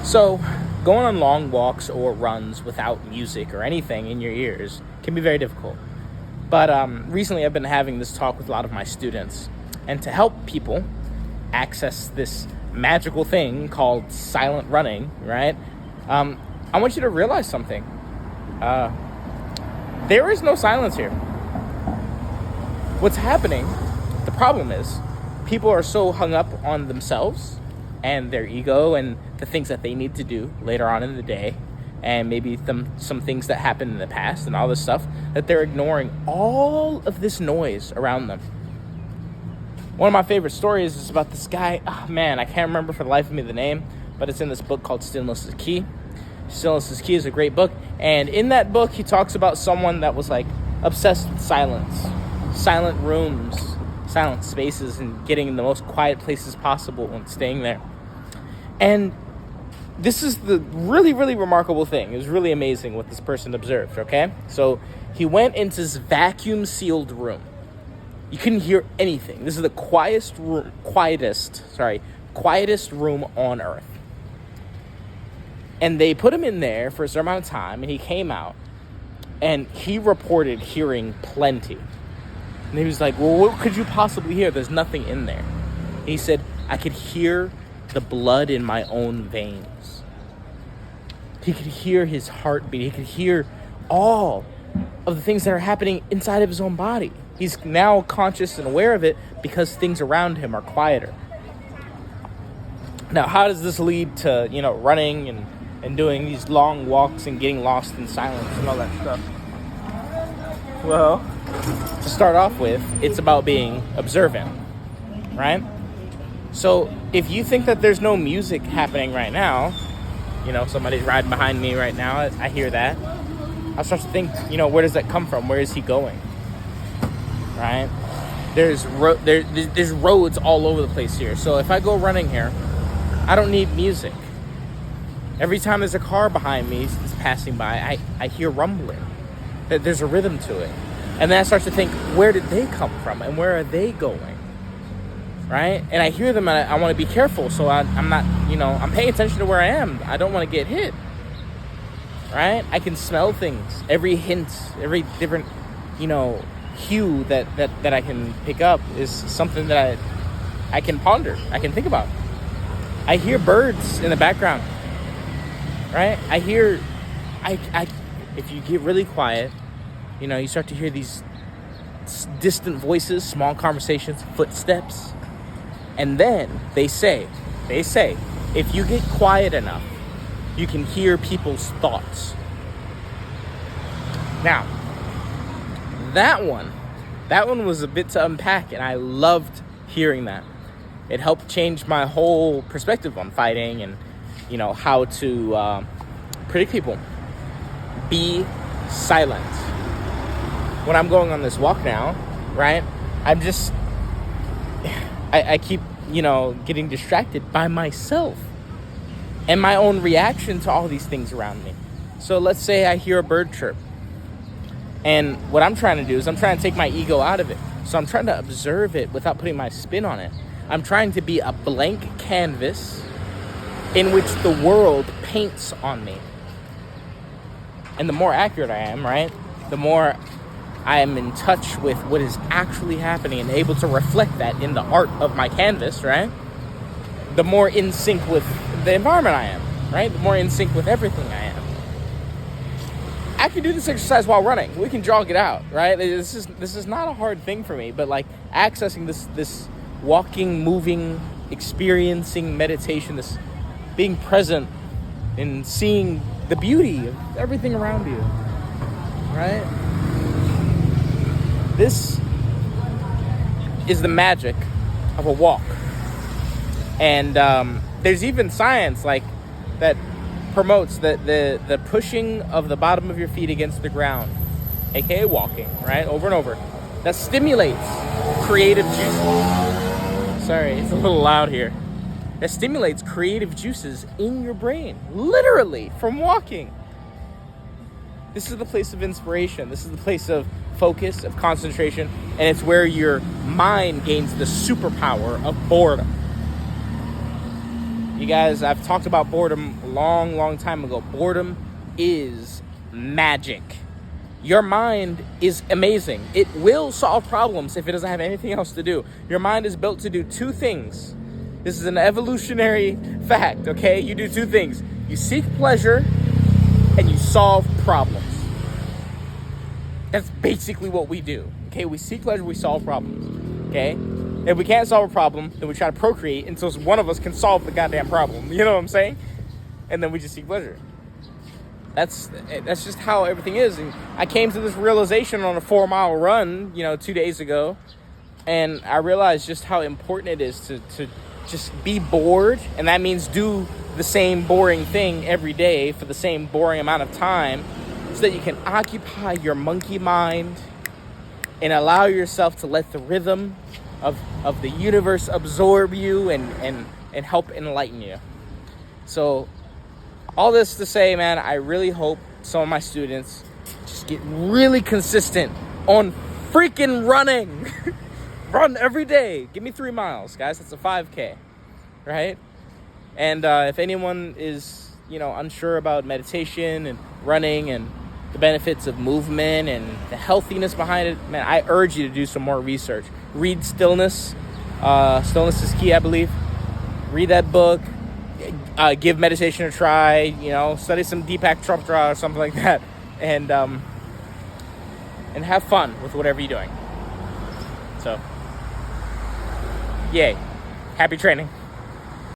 So, going on long walks or runs without music or anything in your ears can be very difficult. But recently I've been having this talk with a lot of my students. And to help people access this magical thing called silent running, right? I want you to realize something. There is no silence here. What's happening, the problem is, people are so hung up on themselves and their ego and the things that they need to do later on in the day, and maybe some things that happened in the past and all this stuff, that they're ignoring all of this noise around them. One of my favorite stories is about this guy. Oh man, I can't remember for the life of me the name, but it's in this book called Stillness is Key. Stillness is Key is a great book, and in that book he talks about someone that was like obsessed with silence, silent rooms, silent spaces, and getting in the most quiet places possible and staying there. And this is the really, really remarkable thing. It was really amazing what this person observed, okay? So he went into this vacuum-sealed room. You couldn't hear anything. This is the quietest room on earth. And they put him in there for a certain amount of time, and he came out, and he reported hearing plenty. And he was like, well, what could you possibly hear? There's nothing in there. And he said, I could hear the blood in my own veins. He could hear his heartbeat. He could hear all of the things that are happening inside of his own body. He's now conscious and aware of it because things around him are quieter. Now, how does this lead to, running and doing these long walks and getting lost in silence and all that stuff? Well, to start off with, it's about being observant, right? So if you think that there's no music happening right now, somebody's riding behind me right now, I hear that. I'll start to think, where does that come from? Where is he going? Right? There's roads all over the place here. So if I go running here, I don't need music. Every time there's a car behind me that's passing by, I hear rumbling. There's a rhythm to it. And then I start to think, where did they come from and where are they going? Right? And I hear them and I want to be careful. So I'm not, I'm paying attention to where I am. I don't want to get hit. Right? I can smell things. Every hint, every different, hue that I can pick up is something that I can ponder. I can think about. I hear birds in the background. Right? I hear, if you get really quiet, you start to hear these distant voices, small conversations, footsteps. And then they say, if you get quiet enough, you can hear people's thoughts. Now, that one was a bit to unpack, and I loved hearing that. It helped change my whole perspective on fighting and, how to predict people. Be silent. When I'm going on this walk now, right, I keep, getting distracted by myself and my own reaction to all these things around me. So let's say I hear a bird chirp. And what I'm trying to do is I'm trying to take my ego out of it. So I'm trying to observe it without putting my spin on it. I'm trying to be a blank canvas in which the world paints on me. And the more accurate I am, right, the more I am in touch with what is actually happening and able to reflect that in the art of my canvas, right? The more in sync with the environment I am, right? The more in sync with everything I am. I can do this exercise while running. We can jog it out, right? This is not a hard thing for me, but like accessing this walking, moving, experiencing meditation, this being present and seeing the beauty of everything around you, right? This is the magic of a walk. And there's even science like that promotes the pushing of the bottom of your feet against the ground, aka walking, right, over and over, that stimulates creative juices. Sorry, it's a little loud here. That stimulates creative juices in your brain, literally, from walking. This is the place of inspiration. This is the place of focus, of concentration, and it's where your mind gains the superpower of boredom. You guys, I've talked about boredom a long time ago. Boredom is magic. Your mind is amazing. It will solve problems if it doesn't have anything else to do. Your mind is built to do two things. This is an evolutionary fact, okay? You do two things. You seek pleasure and you solve problems. That's basically what we do, okay? We seek pleasure, we solve problems, okay? If we can't solve a problem, then we try to procreate until one of us can solve the goddamn problem. You know what I'm saying? And then we just seek pleasure. That's just how everything is. And I came to this realization on a 4-mile run, 2 days ago. And I realized just how important it is to just be bored. And that means do the same boring thing every day for the same boring amount of time, so that you can occupy your monkey mind and allow yourself to let the rhythm of the universe absorb you and help enlighten you. So all this to say, man, I really hope some of my students just get really consistent on freaking running. Run every day. Give me 3 miles, guys. That's a 5K, right? And if anyone is, unsure about meditation and running and the benefits of movement and the healthiness behind it, man, I urge you to do some more research. Read Stillness. Stillness is Key, I believe. Read that book. Give meditation a try. Study some Deepak Chopra or something like that, and have fun with whatever you're doing. So, yay. Happy training.